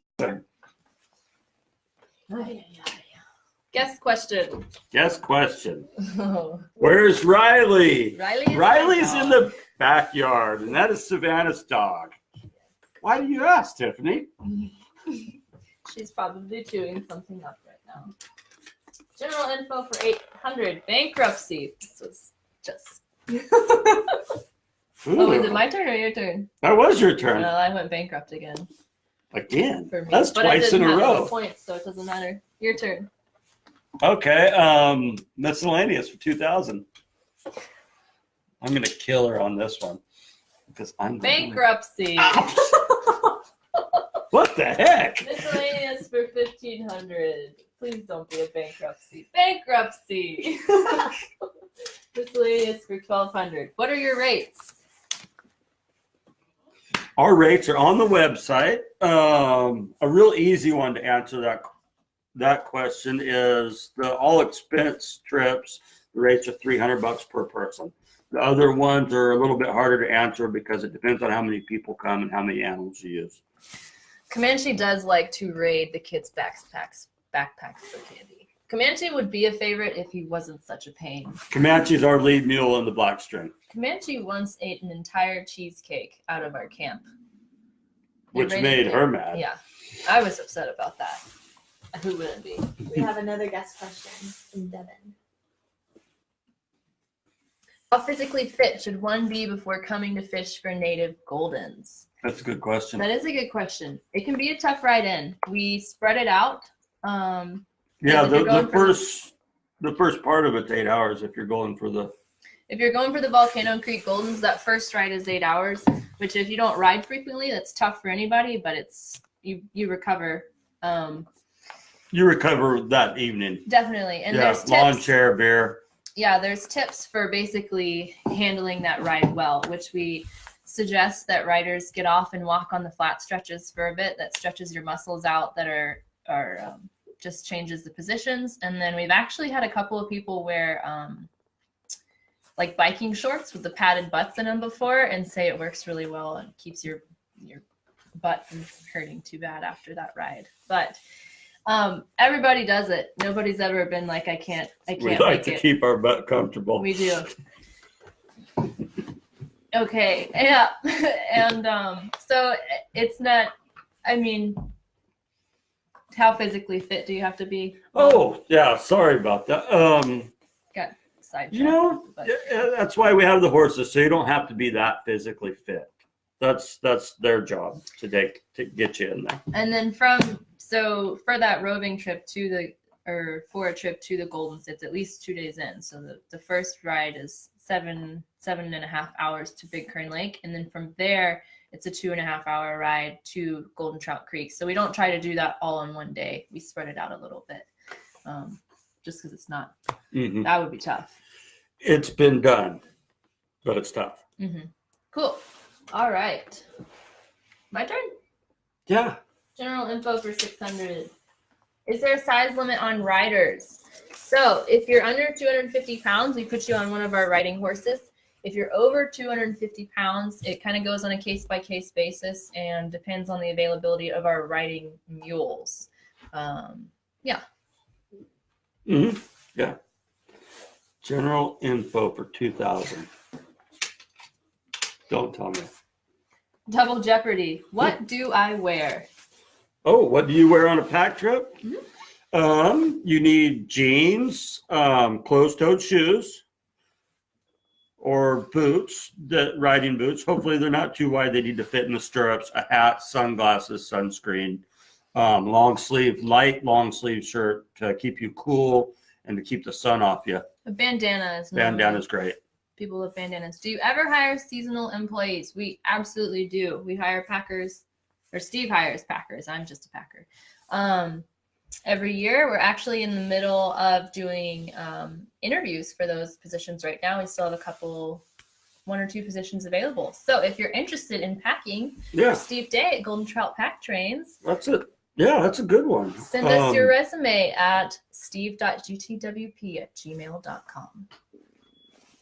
Guess question. Guess question. Oh, Where's Riley? Riley's in the backyard, and that is Savannah's dog. Why do you ask, Tiffany? She's probably chewing something up right now. General info for 800. Bankruptcy. This was just. Oh, is it my turn or your turn? That was your turn. Well, I went bankrupt again. Again? For me. That's but twice in a row. Points, so it doesn't matter. Your turn. Okay. Miscellaneous for 2,000. I'm gonna kill her on this one because I'm bankruptcy. What the heck? Miscellaneous for 1,500. Please don't be a bankruptcy. Bankruptcy. Miscellaneous for 1,200. What are your rates? Our rates are on the website. A real easy one to answer that question is the all expense trips. The rates are $300 per person. The other ones are a little bit harder to answer because it depends on how many people come and how many animals you use. Comanche does like to raid the kids' backpacks for candy. Comanche would be a favorite if he wasn't such a pain. Comanche's our lead mule in the black string. Comanche once ate an entire cheesecake out of our camp. Which made her mad. Yeah, I was upset about that. Who wouldn't be? We have another guest question from Devin. How physically fit should one be before coming to fish for native Goldens? That's a good question. That is a good question. It can be a tough ride in. We spread it out. Yeah, the first part of it's 8 hours if you're going for the Volcano Creek Goldens, that first ride is 8 hours, which if you don't ride frequently, that's tough for anybody, but it's you recover. You recover that evening. Definitely. And yeah, there's tips. lawn chair, beer. Yeah, there's tips for basically handling that ride well, which we suggest that riders get off and walk on the flat stretches for a bit. That stretches your muscles out that are just changes the positions. And then we've actually had a couple of people wear like biking shorts with the padded butts in them before and say it works really well and keeps your butt from hurting too bad after that ride. But everybody does it. Nobody's ever been like, I can't We like to keep our butt comfortable. We do. Okay, yeah. And so it's not, I mean, how physically fit do you have to be? Oh, yeah, sorry about that. Got sidetracked. You know, that's why we have the horses, so you don't have to be that physically fit. That's their job to get you in there. And then for that roving trip for a trip to the Goldens, it's at least 2 days in. So the first ride is seven and a half hours to Big Kern Lake. And then from there, it's a 2.5 hour ride to Golden Trout Creek. So we don't try to do that all in one day. We spread it out a little bit just because it's not, that would be tough. It's been done, but it's tough. Mm-hmm. Cool. All right. My turn? Yeah. General info for 600. Is there a size limit on riders? So if you're under 250 pounds, we put you on one of our riding horses. If you're over 250 pounds, it kind of goes on a case-by-case basis and depends on the availability of our riding mules. Yeah. Mm-hmm. Yeah. General info for 2,000. Don't tell me. Double Jeopardy. What do I wear? Oh, what do you wear on a pack trip? Mm-hmm. You need jeans, closed-toed shoes, or boots, riding boots. Hopefully they're not too wide. They need to fit in the stirrups, a hat, sunglasses, sunscreen, light long sleeve shirt to keep you cool and to keep the sun off you. A bandana is Bandana's great. People with bandanas. Do you ever hire seasonal employees? We absolutely do. We hire packers, or Steve hires packers. I'm just a packer. Every year, we're actually in the middle of doing interviews for those positions right now. We still have one or two positions available. So if you're interested in packing for Steve Day at Golden Trout Pack Trains. That's it. Yeah, that's a good one. Send us your resume at steve.gtwp@gmail.com.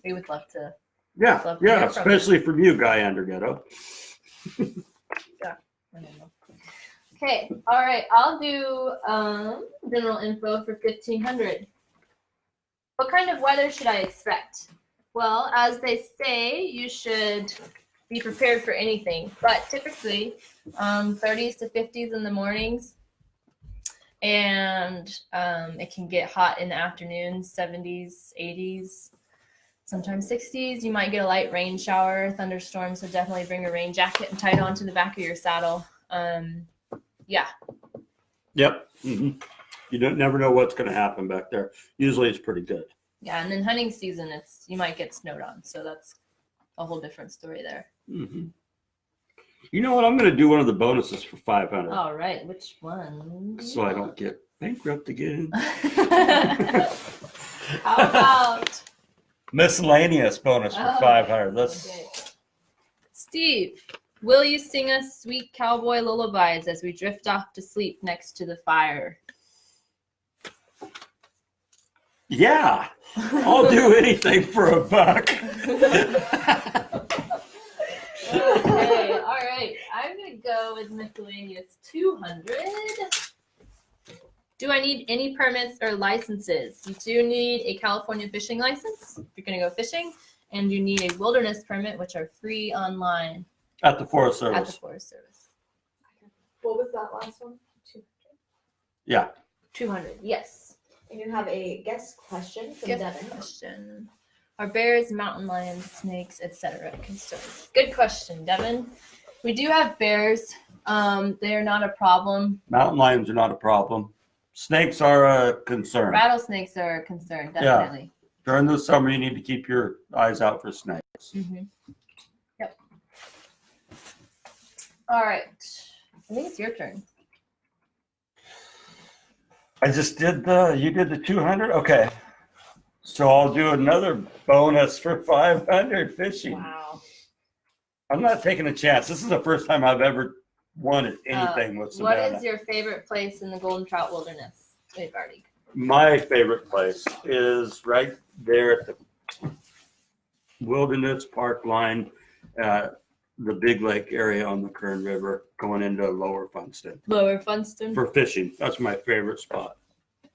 We would love to. Yeah, especially from you, Guy Andergetto. Yeah, I don't know. Okay, all right. I'll do general info for 1,500. What kind of weather should I expect? Well, as they say, you should be prepared for anything, but typically 30s to 50s in the mornings. And it can get hot in the afternoon, 70s, 80s, sometimes 60s. You might get a light rain shower, thunderstorm, so definitely bring a rain jacket and tie it onto the back of your saddle. Yeah. Yep. You never know what's going to happen back there. Usually it's pretty good. Yeah, and in hunting season, you might get snowed on, so that's a whole different story there. You know what? I'm going to do one of the bonuses for 500. All right, which one? So I don't get bankrupt again. How about miscellaneous bonus for 500? Let's. Okay. Steve, will you sing us sweet cowboy lullabies as we drift off to sleep next to the fire? Yeah, I'll do anything for a buck. Okay, all right. I'm going to go with miscellaneous 200. Do I need any permits or licenses? You do need a California fishing license if you're going to go fishing, and you need a wilderness permit, which are free online At the Forest at the Service. Forest Service. What was that last one? 200. Yeah. 200, yes. And you have a guest question from Gift Devin. question. Are bears, mountain lions, snakes, etc. concerns? Good question, Devin. We do have bears. They are not a problem. Mountain lions are not a problem. Snakes are a concern. Rattlesnakes are a concern, definitely. During the summer, you need to keep your eyes out for snakes. Yep. All right. I think it's your turn. I just did you did the 200? Okay. So I'll do another bonus for 500 fishing. Wow. I'm not taking a chance. This is the first time I've ever wanted anything with What Savannah. is your favorite place in the Golden Trout Wilderness? We've already. My favorite place is right there at the Wilderness Park line, the Big Lake area on the Kern River, going into Lower Funston. Lower Funston. For fishing, that's my favorite spot.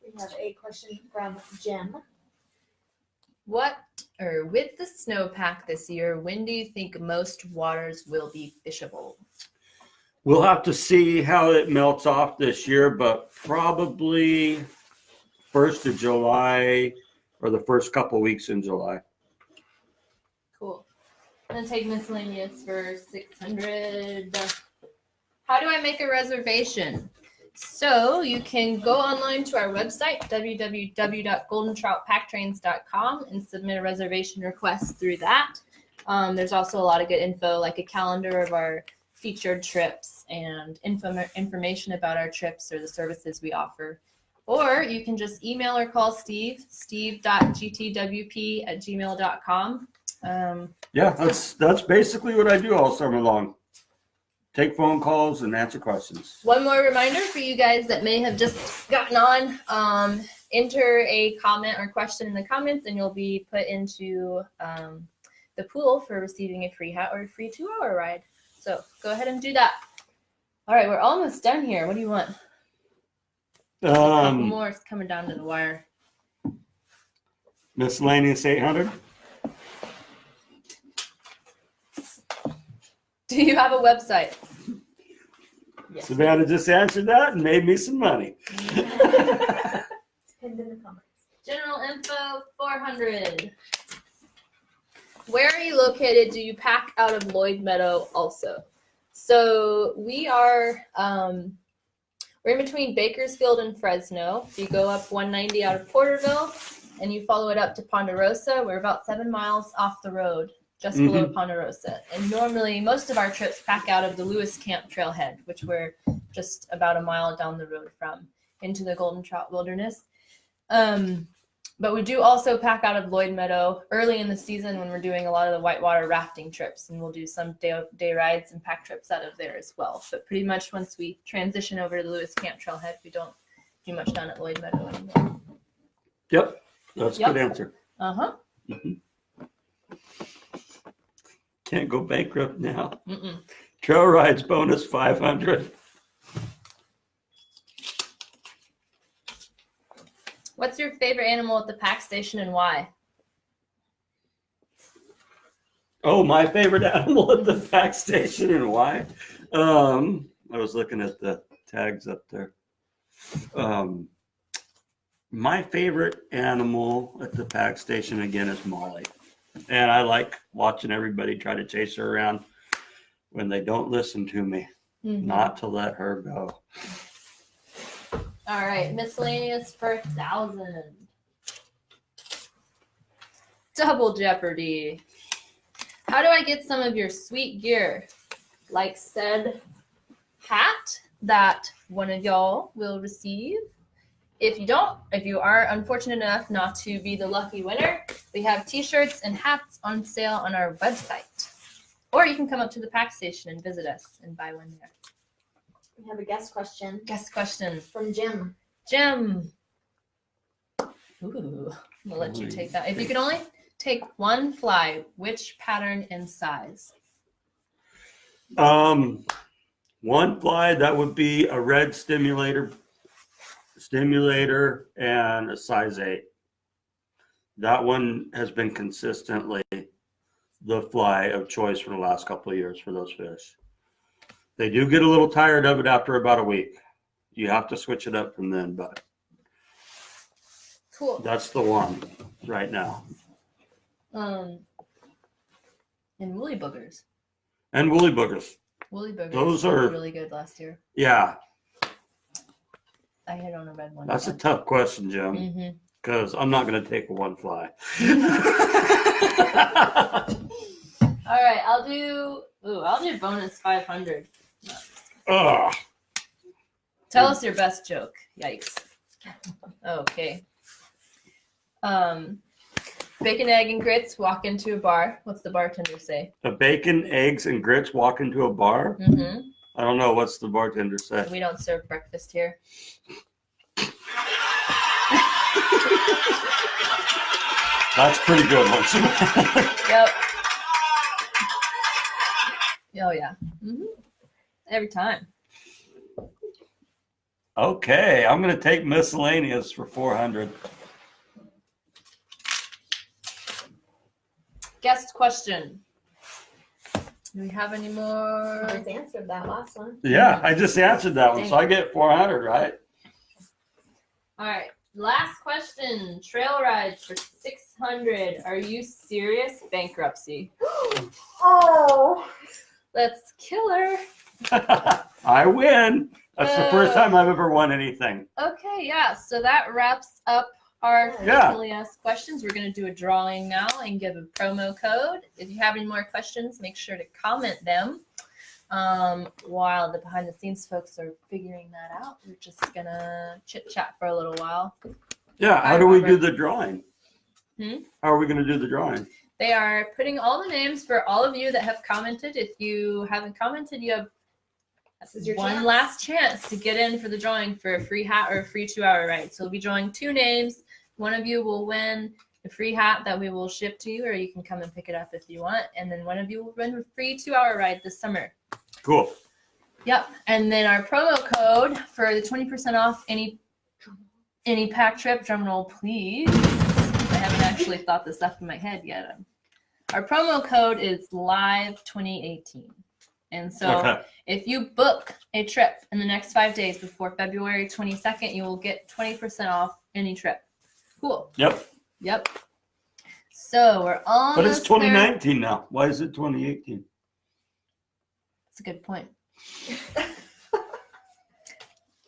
We have a question from Jim. With the snowpack this year, when do you think most waters will be fishable? We'll have to see how it melts off this year, but probably 1st of July or the first couple weeks in July. Cool. I'm going to take miscellaneous for 600. How do I make a reservation? So you can go online to our website, www.goldentroutpacktrains.com, and submit a reservation request through that. There's also a lot of good info, like a calendar of our featured trips and information about our trips or the services we offer. Or you can just email or call steve.gtwp@gmail.com. Yeah, that's basically what I do all summer long. Take phone calls and answer questions. One more reminder for you guys that may have just gotten on, enter a comment or question in the comments and you'll be put into the pool for receiving a free hat or a free 2-hour ride. So go ahead and do that. All right, we're almost done here. What do you want? A couple more is coming down to the wire. Miscellaneous 800. Do you have a website? Yes. Savannah just answered that and made me some money. Pinned in the comments. General info 400. Where are you located? Do you pack out of Lloyd Meadow also? So we are, we're in between Bakersfield and Fresno. If you go up 190 out of Porterville and you follow it up to Ponderosa, we're about 7 miles off the road, just below Ponderosa. And normally most of our trips pack out of the Lewis Camp Trailhead, which we're just about a mile down the road from, into the Golden Trout Wilderness. But we do also pack out of Lloyd Meadow early in the season when we're doing a lot of the whitewater rafting trips, and we'll do some day rides and pack trips out of there as well. But pretty much once we transition over to the Lewis Camp Trailhead, we don't do much down at Lloyd Meadow anymore. Yep, that's a good answer. Uh-huh. Can't go bankrupt now. Mm-mm. Trail rides bonus 500. What's your favorite animal at the pack station and why? Oh, my favorite animal at the pack station and why? I was looking at the tags up there. My favorite animal at the pack station again is Molly. And I like watching everybody try to chase her around when they don't listen to me. Mhm. Not to let her go. All right, miscellaneous for 1,000. Double Jeopardy. How do I get some of your sweet gear? Like said hat that one of y'all will receive. If you are unfortunate enough not to be the lucky winner, we have t-shirts and hats on sale on our website. Or you can come up to the pack station and visit us and buy one there. We have a guest question Guest question. from Jim. Jim. Ooh, we'll let you take that. If you can only take one fly, which pattern and size? One fly, that would be a red stimulator and a size 8. That one has been consistently the fly of choice for the last couple of years for those fish. They do get a little tired of it after about a week. You have to switch it up from then, but Cool. that's the one right now. And woolly boogers. And woolly boogers. Woolly boogers. Those were are- really good last year. Yeah, I hit on a red one. that's a tough question, Jim, Mm-hmm. because I'm not going to take one fly. All right, I'll do bonus 500. Ugh. Tell us your best joke. Yikes. Okay. Bacon, egg, and grits walk into a bar. What's the bartender say? A bacon, eggs, and grits walk into a bar? Mm-hmm. I don't know. What's the bartender say? We don't serve breakfast here. That's pretty good one. Yep. Oh yeah. Mm-hmm. Every time. Okay, I'm going to take miscellaneous for 400. Guest question. Do we have any I more? just answered that last one. Yeah, I just answered that one, so I get 400, right? All right. Last question. Trail rides for 600. Are you serious? Bankruptcy. Oh. Let's kill her. I win. That's the first time I've ever won anything. Okay, yeah. So that wraps up our Yeah. frequently asked questions. We're going to do a drawing now and give a promo code. If you have any more questions, make sure to comment them. While the behind the scenes folks are figuring that out, we're just going to chit chat for a little while. Yeah, how do we do the drawing? Hmm? How are we going to do the drawing? They are putting all the names for all of you that have commented. If you haven't commented, you have This is your one chance. last chance to get in for the drawing for a free hat or a free 2-hour ride. So we'll be drawing 2 names. One of you will win a free hat that we will ship to you, or you can come and pick it up if you want. And then one of you will win a free 2-hour ride this summer. Cool. Yep. And then our promo code for the 20% off any pack trip, drum roll please. I haven't actually thought this up in my head yet. Our promo code is live2018. And so Okay. if you book a trip in the next 5 days before February 22nd, you will get 20% off any trip. Cool. Yep. Yep. So we're almost But it's there. 2019 now. Why is it 2018? That's a good point.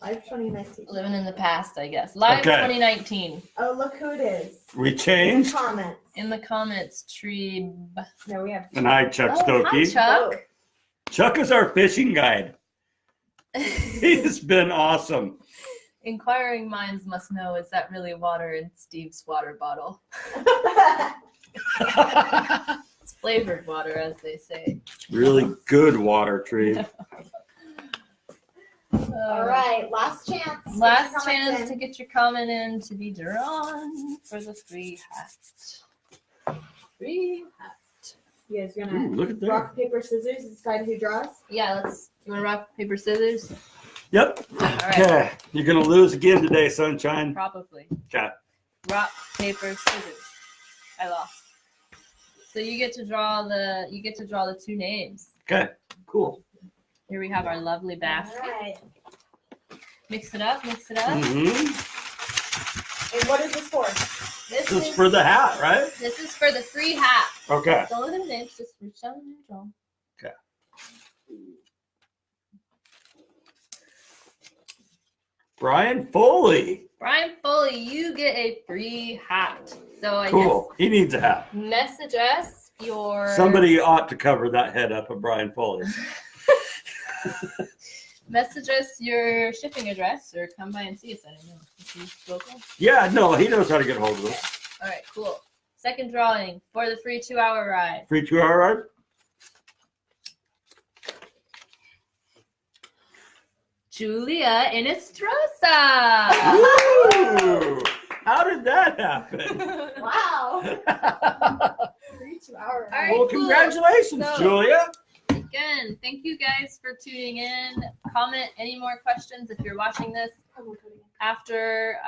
Live 2019. Living in the past, I guess. Live Okay. 2019. Oh, look who it is. We changed. Comments. In the comments, Tree. No, we have. And hi, Chuck Oh, hi, Stokey. Chuck. Chuck is our fishing guide. He's been awesome. Inquiring minds must know, is that really water in Steve's water bottle? It's flavored water, as they say. Really good water, Tree. All right, last chance. Last Get your comments chance to in. get your comment in to be drawn for the free hat. Free hat. You guys gonna Ooh, look at that. rock, paper, scissors, decide who draws? Yeah, you want to rock, paper, scissors? Yep. All right. Okay. You're going to lose again today, sunshine. Probably. Okay. Rock, paper, scissors. I lost. So you get to draw the 2 names. Okay. Cool. Here we have our lovely basket. All right. Mix it up, mix it up. Mm-hmm. And what is this for? This This is for the hat, right? This is for the free hat. Okay. Don't look at the names, just reach down and draw. Okay. Brian Foley. Brian Foley, you get a free hat. So I Cool. He needs a hat. guess message us your Somebody ought to cover that head up of Brian Foley. message us your shipping address or come by and see us. I don't know. Is he local? Yeah, no, he knows how to get hold of us. All right, cool. Second drawing for the free 2-hour ride. Free 2-hour ride? Julia Inestrosa. Woo! How did that happen? Wow. 3 2-hour. All right, Well, cool. Congratulations, So- Julia. Again, thank you guys for tuning in. Comment any more questions if you're watching this after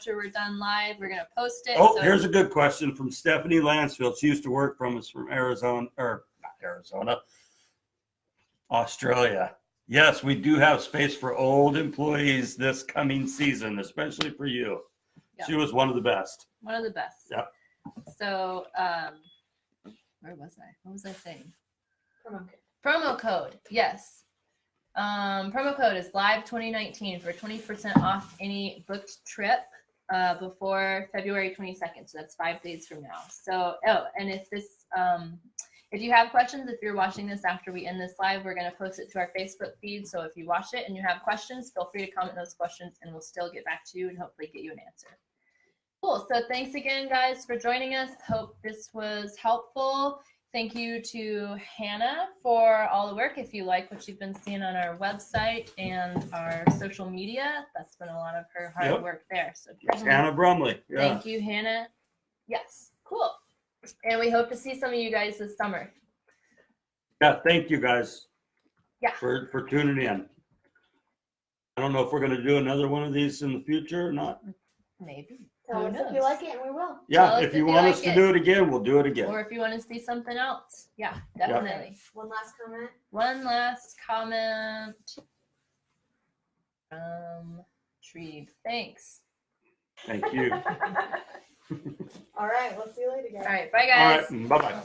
we're done live. We're gonna post it. Oh, so here's a good question from Stephanie Lansfield. She used to work from us from Arizona, or not Arizona, Australia. Yes, we do have space for old employees this coming season, especially for you. Yep. She was one of the best. one of the best. Yep. So where was I? What was I saying? Promo code. Promo code, yes. Promo code is live 2019 for 20% off any booked trip before February 22nd. So that's 5 days from now. So, and if this, if you have questions, if you're watching this after we end this live, we're going to post it to our Facebook feed. So if you watch it and you have questions, feel free to comment those questions and we'll still get back to you and hopefully get you an answer. Cool. So thanks again, guys, for joining us. Hope this was helpful. Thank you to Hannah for all the work. If you like what you've been seeing on our website and our social media, that's been a lot of her hard Yep. work there. So Hannah Brumley. Yeah. thank you, Hannah. Yes, cool. And we hope to see some of you guys this summer. Yeah, thank you guys. Yeah. For tuning in. I don't know if we're going to do another one of these in the future or not. Maybe. Tell Who us if you knows? like it, and we will. Yeah, Tell us if you if you want like us to it. do it again, we'll do it again. Or if you want to see something else. Yeah, definitely. One last comment. One last comment from Treve. Thanks. Thank you. All right, we'll see you later, guys. All right, bye All guys. right, bye-bye.